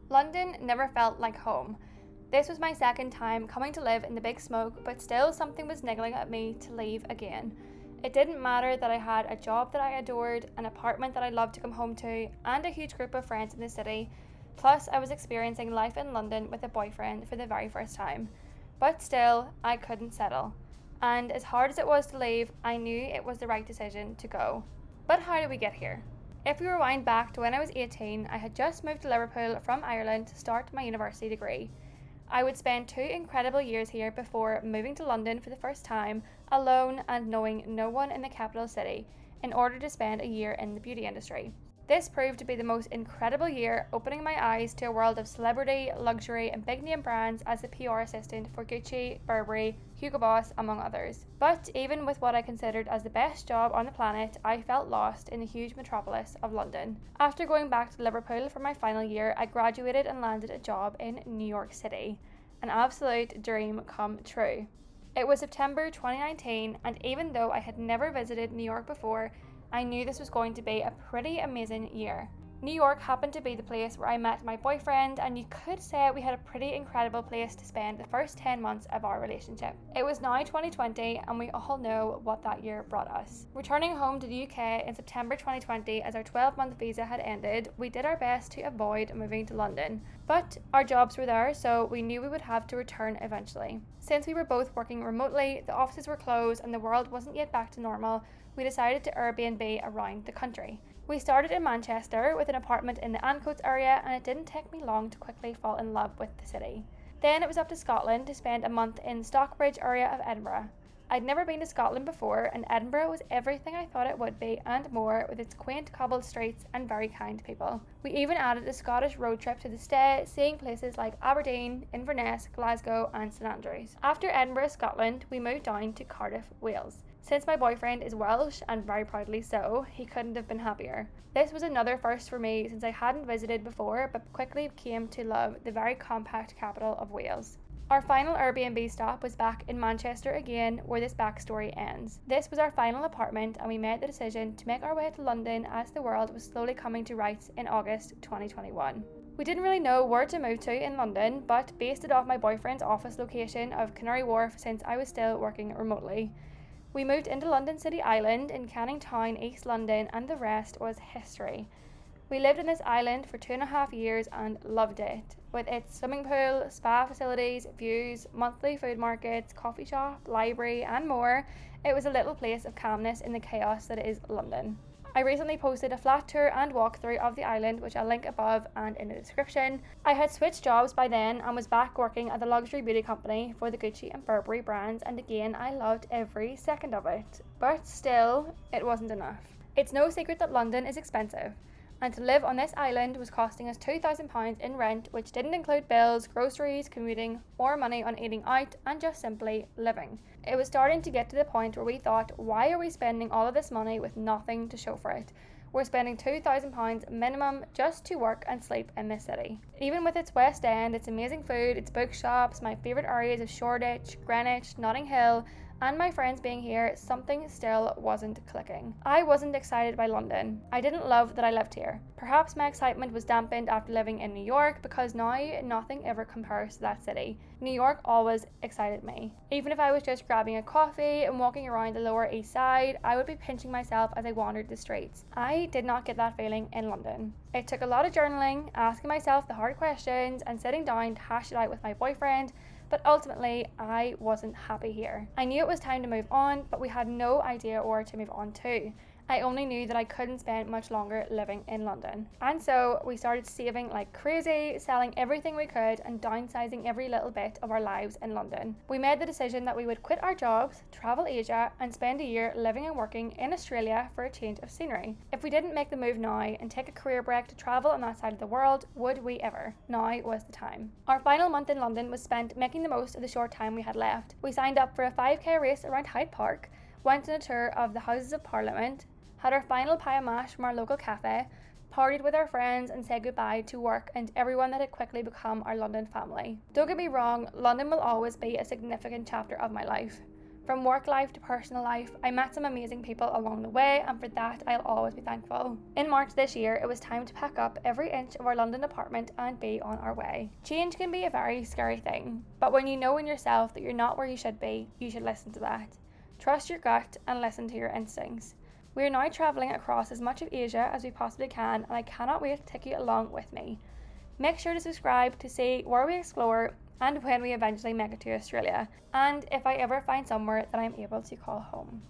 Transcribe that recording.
London never felt like home. This was my second time coming to live in the big smoke, but still something was niggling at me to leave again. It didn't matter that I had a job that I adored, an apartment that I loved to come home to, and a huge group of friends in the city. Plus, I was experiencing life in London with a boyfriend for the very first time. But still, I couldn't settle. And as hard as it was to leave, I knew it was the right decision to go. But how did we get here? If we rewind back to when I was 18, I had just moved to Liverpool from Ireland to start my university degree. I would spend 2 incredible years here before moving to London for the first time, alone and knowing no one in the capital city, in order to spend a year in the beauty industry. This proved to be the most incredible year, opening my eyes to a world of celebrity, luxury and big name brands as the PR assistant for Gucci, Burberry, Hugo Boss, among others. But even with what I considered as the best job on the planet, I felt lost in the huge metropolis of London. After going back to Liverpool for my final year, I graduated and landed a job in New York City. An absolute dream come true. It was September 2019, and even though I had never visited New York before, I knew this was going to be a pretty amazing year. New York happened to be the place where I met my boyfriend, and you could say we had a pretty incredible place to spend the first 10 months of our relationship. It was now 2020, and we all know what that year brought us. Returning home to the UK in September 2020 as our 12-month visa had ended, we did our best to avoid moving to London. But our jobs were there, so we knew we would have to return eventually. Since we were both working remotely, the offices were closed, and the world wasn't yet back to normal, we decided to Airbnb around the country. We started in Manchester with an apartment in the Ancoats area, and it didn't take me long to quickly fall in love with the city. Then it was up to Scotland to spend a month in the Stockbridge area of Edinburgh. I'd never been to Scotland before, and Edinburgh was everything I thought it would be and more, with its quaint cobbled streets and very kind people. We even added a Scottish road trip to the stay, seeing places like Aberdeen, Inverness, Glasgow and St Andrews. After Edinburgh, Scotland, we moved down to Cardiff, Wales. Since my boyfriend is Welsh, and very proudly so, he couldn't have been happier. This was another first for me since I hadn't visited before, but quickly came to love the very compact capital of Wales. Our final Airbnb stop was back in Manchester again, where this backstory ends. This was our final apartment, and we made the decision to make our way to London as the world was slowly coming to rights in August 2021. We didn't really know where to move to in London, but based it off my boyfriend's office location of Canary Wharf since I was still working remotely. We moved into London City Island in Canning Town, East London, and the rest was history. We lived in this island for 2.5 years and loved it, with its swimming pool, spa facilities, views, monthly food markets, coffee shop, library, and more. It was a little place of calmness in the chaos that is London. I recently posted a flat tour and walkthrough of the island, which I'll link above and in the description. I had switched jobs by then and was back working at the luxury beauty company for the Gucci and Burberry brands, and again I loved every second of it. But still, it wasn't enough. It's no secret that London is expensive, and to live on this island was costing us £2,000 in rent, which didn't include bills, groceries, commuting, or money on eating out and just simply living. It was starting to get to the point where we thought, why are we spending all of this money with nothing to show for it? We're spending £2,000 minimum just to work and sleep in this city. Even with its West End, its amazing food, its bookshops, my favourite areas of Shoreditch, Greenwich, Notting Hill, and my friends being here, something still wasn't clicking. I wasn't excited by London. I didn't love that I lived here. Perhaps my excitement was dampened after living in New York, because now nothing ever compares to that city. New York always excited me. Even if I was just grabbing a coffee and walking around the Lower East Side, I would be pinching myself as I wandered the streets. I did not get that feeling in London. It took a lot of journaling, asking myself the hard questions, and sitting down to hash it out with my boyfriend, but ultimately I wasn't happy here. I knew it was time to move on, but we had no idea where to move on to. I only knew that I couldn't spend much longer living in London. And so we started saving like crazy, selling everything we could and downsizing every little bit of our lives in London. We made the decision that we would quit our jobs, travel Asia, and spend a year living and working in Australia for a change of scenery. If we didn't make the move now and take a career break to travel on that side of the world, would we ever? Now was the time. Our final month in London was spent making the most of the short time we had left. We signed up for a 5k race around Hyde Park, went on a tour of the Houses of Parliament, had our final pie and mash from our local cafe, partied with our friends and said goodbye to work and everyone that had quickly become our London family. Don't get me wrong, London will always be a significant chapter of my life. From work life to personal life, I met some amazing people along the way, and for that I'll always be thankful. In March this year, it was time to pack up every inch of our London apartment and be on our way. Change can be a very scary thing, but when you know in yourself that you're not where you should be, you should listen to that. Trust your gut and listen to your instincts. We are now travelling across as much of Asia as we possibly can, and I cannot wait to take you along with me. Make sure to subscribe to see where we explore and when we eventually make it to Australia, and if I ever find somewhere that I'm able to call home.